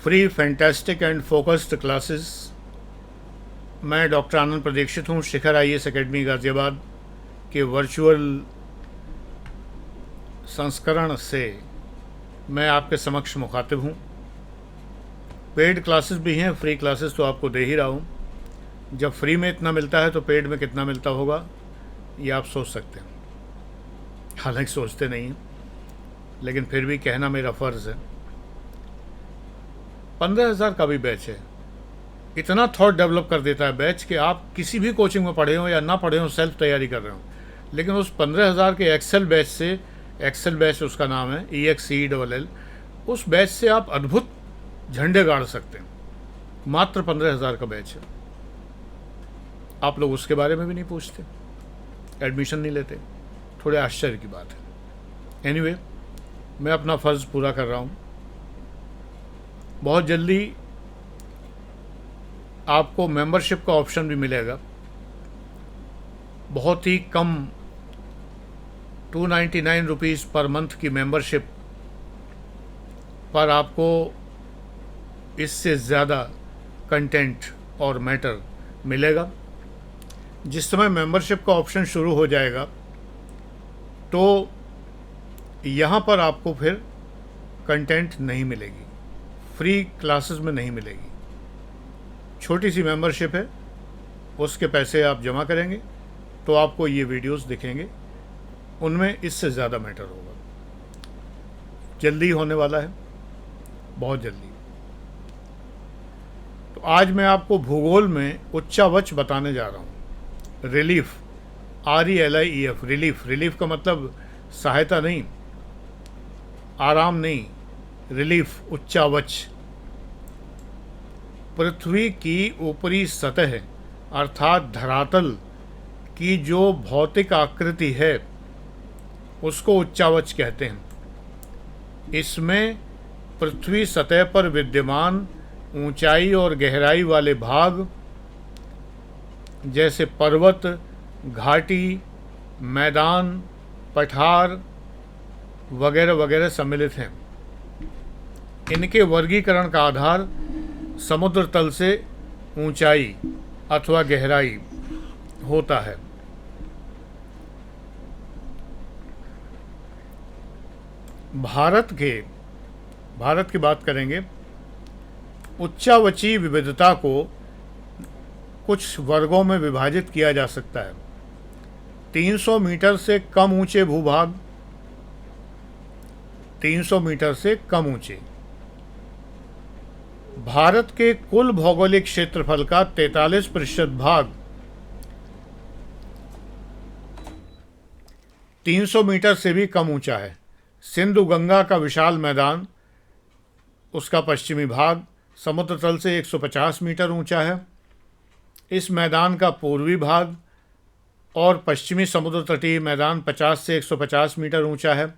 Free fantastic and focused classes. मैं doctor आनंद प्रदीक्षित हूँ शिखर IAS academy Ghaziabad के वर्चुअल संस्करण से मैं आपके समक्ष मुखातिब हूँ। पेड क्लासेस भी हैं, फ्री क्लासेस तो आपको दे ही रहा हूँ। जब फ्री में इतना मिलता है तो पेड में कितना मिलता होगा ये आप सोच सकते हैं। हालांकि सोचते नहीं हैं, लेकिन फिर भी कहना मेरा फ़र्ज़ है। 15,000 का भी बैच है। इतना थॉट डेवलप कर देता है बैच कि आप किसी भी कोचिंग में पढ़े हो या ना पढ़े हो, सेल्फ तैयारी कर रहे हो, लेकिन उस 15,000 के एक्सेल बैच से, एक्सेल बैच उसका नाम है EXCELL, उस बैच से आप अद्भुत झंडे गाड़ सकते हैं। मात्र 15,000 का बैच है। आप लोग उसके बारे में भी नहीं पूछते, एडमिशन नहीं लेते। थोड़े आश्चर्य की बात है। एनीवे, मैं अपना फ़र्ज़ पूरा कर रहा हूँ। बहुत जल्दी आपको मेंबरशिप का ऑप्शन भी मिलेगा। बहुत ही कम 299 रुपीज़ पर मंथ की मेंबरशिप पर आपको इससे ज़्यादा कंटेंट और मैटर मिलेगा। जिस समय मेंबरशिप का ऑप्शन शुरू हो जाएगा तो यहाँ पर आपको फिर कंटेंट नहीं मिलेगी, फ्री क्लासेस में नहीं मिलेगी। छोटी सी मेंबरशिप है, उसके पैसे आप जमा करेंगे तो आपको ये वीडियोस दिखेंगे, उनमें इससे ज़्यादा मैटर होगा। जल्दी होने वाला है, बहुत जल्दी। तो आज मैं आपको भूगोल में उच्चावच बताने जा रहा हूँ। रिलीफ, RELIEF, रिलीफ का मतलब सहायता नहीं, आराम नहीं, रिलीफ, उच्चावच। पृथ्वी की ऊपरी सतह अर्थात धरातल की जो भौतिक आकृति है उसको उच्चावच कहते हैं। इसमें पृथ्वी सतह पर विद्यमान ऊंचाई और गहराई वाले भाग जैसे पर्वत, घाटी, मैदान, पठार वगैरह वगैरह सम्मिलित हैं। इनके वर्गीकरण का आधार समुद्र तल से ऊंचाई अथवा गहराई होता है। भारत की बात करेंगे। उच्चावची विविधता को कुछ वर्गों में विभाजित किया जा सकता है। 300 मीटर से कम ऊंचे भूभाग, 300 मीटर से कम ऊंचे। भारत के कुल भौगोलिक क्षेत्रफल का 43% भाग 300 मीटर से भी कम ऊंचा है। सिंधु गंगा का विशाल मैदान, उसका पश्चिमी भाग समुद्र तल से 150 मीटर ऊंचा है। इस मैदान का पूर्वी भाग और पश्चिमी समुद्र तटीय मैदान 50 से 150 मीटर ऊंचा है।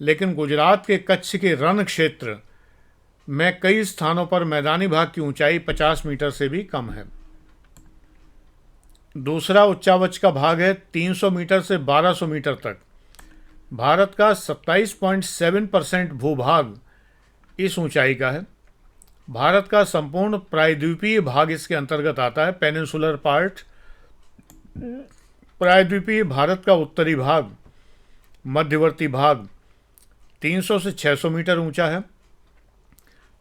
लेकिन गुजरात के कच्छ के रण क्षेत्र में कई स्थानों पर मैदानी भाग की ऊंचाई 50 मीटर से भी कम है। दूसरा उच्चावच का भाग है 300 मीटर से 1200 मीटर तक। भारत का 27.7% भूभाग इस ऊंचाई का है। भारत का संपूर्ण प्रायद्वीपीय भाग इसके अंतर्गत आता है, पेनिनसुलर पार्ट। प्रायद्वीपीय भारत का उत्तरी भाग, मध्यवर्ती भाग 300 से 600 मीटर ऊंचा है।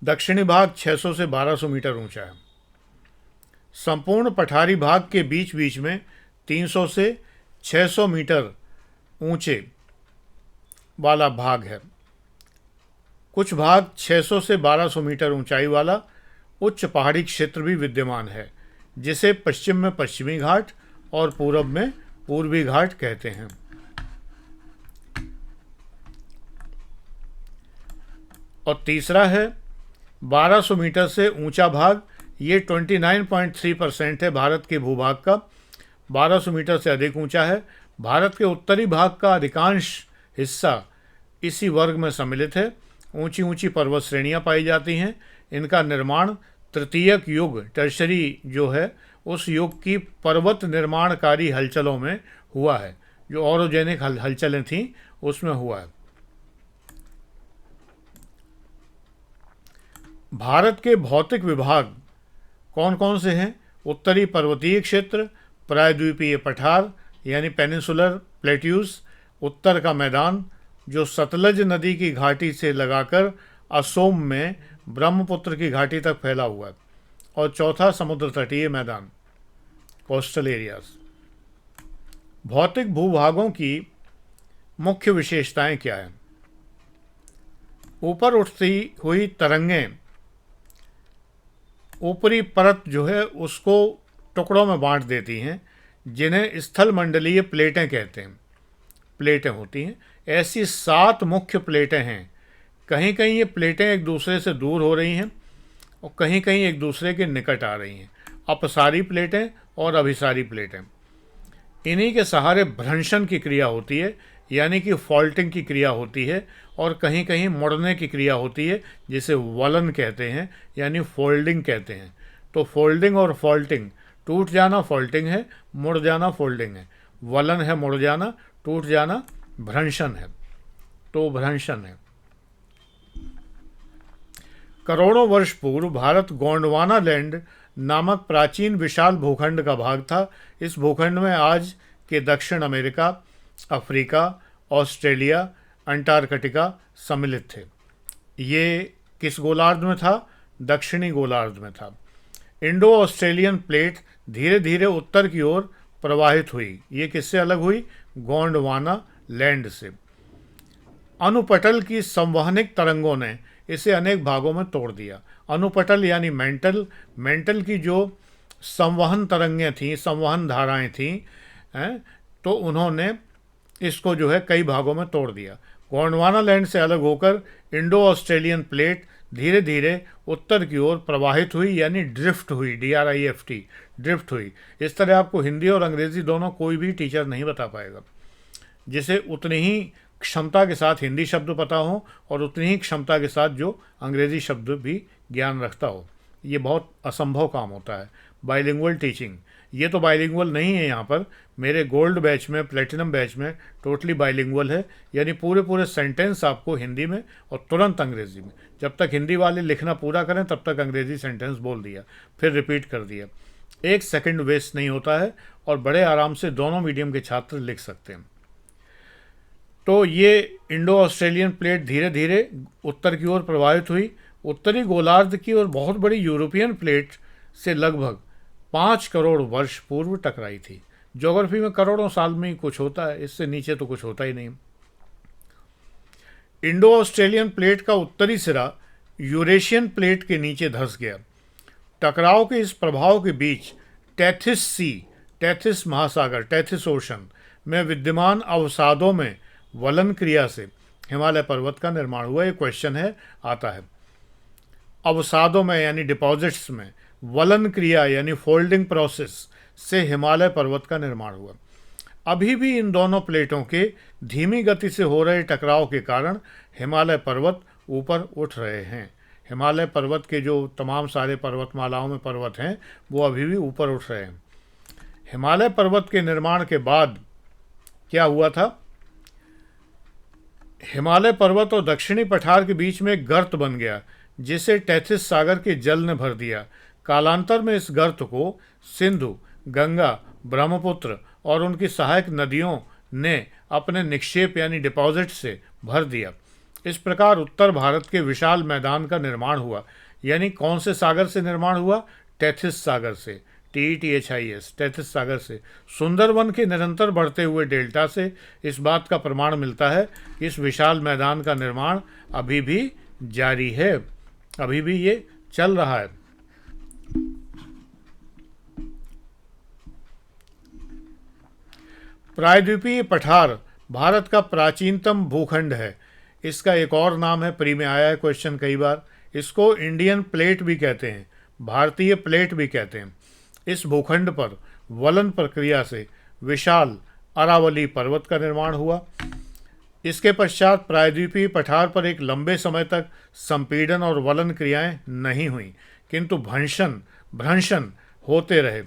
दक्षिणी भाग 600 से 1200 मीटर ऊंचा है। संपूर्ण पठारी भाग के बीच बीच में 300 से 600 मीटर ऊंचे वाला भाग है। कुछ भाग 600 से 1200 मीटर ऊंचाई वाला उच्च पहाड़ी क्षेत्र भी विद्यमान है, जिसे पश्चिम में पश्चिमी घाट और पूरब में पूर्वी घाट कहते हैं। और तीसरा है 1200 मीटर से ऊंचा भाग, ये 29.3% है भारत के भूभाग का। 1200 मीटर से अधिक ऊंचा है। भारत के उत्तरी भाग का अधिकांश हिस्सा इसी वर्ग में सम्मिलित है। ऊंची ऊंची पर्वत श्रेणियां पाई जाती हैं। इनका निर्माण तृतीयक युग, टर्शरी जो है, उस युग की पर्वत निर्माणकारी हलचलों में हुआ है। जो ऑरोजेनिक हलचलें थीं उसमें हुआ है। भारत के भौतिक विभाग कौन कौन से हैं? उत्तरी पर्वतीय क्षेत्र, प्रायद्वीपीय पठार यानी पेनिनसुलर प्लेट्यूज, उत्तर का मैदान जो सतलज नदी की घाटी से लगाकर असोम में ब्रह्मपुत्र की घाटी तक फैला हुआ है, और चौथा समुद्र तटीय मैदान, कोस्टल एरियाज। भौतिक भूभागों की मुख्य विशेषताएं क्या हैं? ऊपर उठती हुई तरंगें ऊपरी परत जो है उसको टुकड़ों में बांट देती हैं, जिन्हें स्थल मंडलीय प्लेटें कहते हैं। प्लेटें होती हैं, ऐसी 7 मुख्य प्लेटें हैं। कहीं कहीं ये प्लेटें एक दूसरे से दूर हो रही हैं और कहीं कहीं एक दूसरे के निकट आ रही हैं। अपसारी प्लेटें और अभिसारी प्लेटें, इन्हीं के सहारे भ्रंशन की क्रिया होती है, यानी कि फॉल्टिंग की क्रिया होती है, और कहीं कहीं मुड़ने की क्रिया होती है, जिसे वलन कहते हैं यानी फोल्डिंग कहते हैं। तो फोल्डिंग और फॉल्टिंग, टूट जाना फॉल्टिंग है, मुड़ जाना फोल्डिंग है। वलन है मुड़ जाना, टूट जाना भ्रंशन है। तो भ्रंशन है। करोड़ों वर्ष पूर्व भारत गोंडवाना लैंड नामक प्राचीन विशाल भूखंड का भाग था। इस भूखंड में आज के दक्षिण अमेरिका, अफ्रीका, ऑस्ट्रेलिया, अंटार्कटिका सम्मिलित थे। ये किस गोलार्ध में था? दक्षिणी गोलार्ध में था। इंडो ऑस्ट्रेलियन प्लेट धीरे धीरे उत्तर की ओर प्रवाहित हुई। ये किससे अलग हुई? गोंडवाना लैंड से। अनुपटल की संवहनिक तरंगों ने इसे अनेक भागों में तोड़ दिया। अनुपटल यानी मेंटल, मेंटल की जो संवहन तरंगें थीं, संवहन धाराएं थीं, तो उन्होंने इसको जो है कई भागों में तोड़ दिया। गोंडवाना लैंड से अलग होकर इंडो ऑस्ट्रेलियन प्लेट धीरे धीरे उत्तर की ओर प्रवाहित हुई, यानी ड्रिफ्ट हुई, DRIFT, ड्रिफ्ट हुई। इस तरह आपको हिंदी और अंग्रेज़ी दोनों कोई भी टीचर नहीं बता पाएगा। जिसे उतनी ही क्षमता के साथ हिंदी शब्द पता हो और उतनी ही क्षमता के साथ जो अंग्रेज़ी शब्द भी ज्ञान रखता हो। ये बहुत असंभव काम होता है बाइलिंगुअल टीचिंग। ये तो बाइलिंगुअल नहीं है यहाँ पर, मेरे गोल्ड बैच में, प्लेटिनम बैच में टोटली बाइलिंगुअल है, यानी पूरे पूरे सेंटेंस आपको हिंदी में और तुरंत अंग्रेज़ी में। जब तक हिंदी वाले लिखना पूरा करें तब तक अंग्रेज़ी सेंटेंस बोल दिया, फिर रिपीट कर दिया। 1 सेकंड वेस्ट नहीं होता है और बड़े आराम से दोनों मीडियम के छात्र लिख सकते हैं। तो ये इंडो ऑस्ट्रेलियन प्लेट धीरे धीरे उत्तर की ओर प्रवाहित हुई। उत्तरी गोलार्ध की और बहुत बड़ी यूरोपियन प्लेट से लगभग 5 करोड़ वर्ष पूर्व टकराई थी। ज्योग्राफी में करोड़ों साल में ही कुछ होता है, इससे नीचे तो कुछ होता ही नहीं। इंडो ऑस्ट्रेलियन प्लेट का उत्तरी सिरा यूरेशियन प्लेट के नीचे धंस गया। टकराव के इस प्रभाव के बीच टेथिस सी, टेथिस महासागर, टेथिस ओशन में विद्यमान अवसादों में वलन क्रिया से हिमालय पर्वत का निर्माण हुआ। ये क्वेश्चन है, आता है। अवसादों में यानी डिपॉजिट्स में वलन क्रिया यानी फोल्डिंग प्रोसेस से हिमालय पर्वत का निर्माण हुआ। अभी भी इन दोनों प्लेटों के धीमी गति से हो रहे टकराव के कारण हिमालय पर्वत ऊपर उठ रहे हैं। हिमालय पर्वत के जो तमाम सारे पर्वतमालाओं में पर्वत हैं वो अभी भी ऊपर उठ रहे हैं। हिमालय पर्वत के निर्माण के बाद क्या हुआ था? हिमालय पर्वत और दक्षिणी पठार के बीच में एक गर्त बन गया, जिसे टेथिस सागर के जल ने भर दिया। कालांतर में इस गर्त को सिंधु, गंगा, ब्रह्मपुत्र और उनकी सहायक नदियों ने अपने निक्षेप यानी डिपॉजिट से भर दिया। इस प्रकार उत्तर भारत के विशाल मैदान का निर्माण हुआ। यानी कौन से सागर से निर्माण हुआ? टेथिस सागर से, TETHIS, टेथिस सागर से। सुंदरवन के निरंतर बढ़ते हुए डेल्टा से इस बात का प्रमाण मिलता है कि इस विशाल मैदान का निर्माण अभी भी जारी है, अभी भी ये चल रहा है। प्रायद्वीपीय पठार भारत का प्राचीनतम भूखंड है। इसका एक और नाम है, प्री में आया है क्वेश्चन कई बार, इसको इंडियन प्लेट भी कहते हैं, भारतीय प्लेट भी कहते हैं। इस भूखंड पर वलन प्रक्रिया से विशाल अरावली पर्वत का निर्माण हुआ। इसके पश्चात प्रायद्वीपीय पठार पर एक लंबे समय तक संपीड़न और वलन क्रियाएं नहीं हुई, किंतु भ्रंशन होते रहे।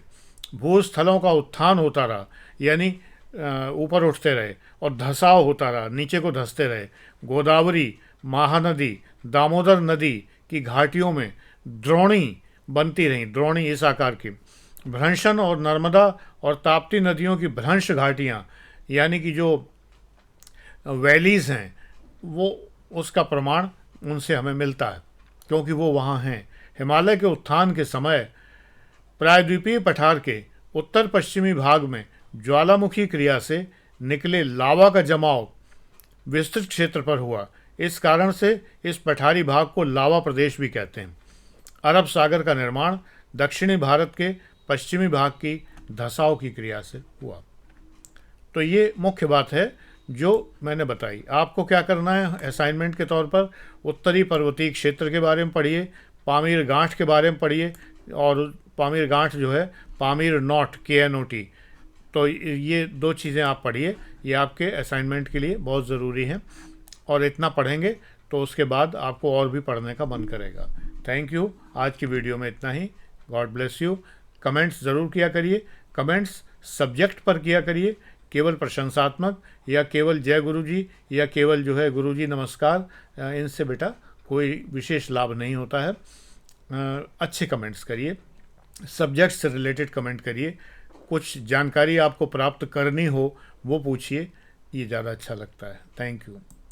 भूस्थलों का उत्थान होता रहा, यानी ऊपर उठते रहे, और धसाव होता रहा, नीचे को धंसते रहे। गोदावरी, महानदी, दामोदर नदी की घाटियों में द्रोणी बनती रहीं, द्रोणी इस आकार की। भ्रंशन और नर्मदा और ताप्ती नदियों की भ्रंश घाटियाँ, यानी कि जो वैलीज़ हैं, वो उसका प्रमाण उनसे हमें मिलता है क्योंकि वो वहाँ हैं। हिमालय के उत्थान के समय प्रायद्वीपीय पठार के उत्तर पश्चिमी भाग में ज्वालामुखी क्रिया से निकले लावा का जमाव विस्तृत क्षेत्र पर हुआ। इस कारण से इस पठारी भाग को लावा प्रदेश भी कहते हैं। अरब सागर का निर्माण दक्षिणी भारत के पश्चिमी भाग की धसाव की क्रिया से हुआ। तो ये मुख्य बात है जो मैंने बताई। आपको क्या करना है असाइनमेंट के तौर पर, उत्तरी पर्वतीय क्षेत्र के बारे में पढ़िए, पामीर गांठ के बारे में पढ़िए, और पामीर गांठ जो है पामीर नॉट KNOT, तो ये 2 चीज़ें आप पढ़िए, ये आपके असाइनमेंट के लिए बहुत ज़रूरी हैं। और इतना पढ़ेंगे तो उसके बाद आपको और भी पढ़ने का मन करेगा। Thank you. आज की वीडियो में इतना ही। God bless you. कमेंट्स ज़रूर किया करिए। कमेंट्स सब्जेक्ट पर किया करिए, केवल प्रशंसात्मक या केवल जय गुरुजी या केवल जो है गुरुजी नमस्कार, इनसे बेटा कोई विशेष लाभ नहीं होता है। अच्छे कमेंट्स करिए, सब्जेक्ट से रिलेटेड कमेंट करिए, कुछ जानकारी आपको प्राप्त करनी हो वो पूछिए, ये ज़्यादा अच्छा लगता है। Thank you.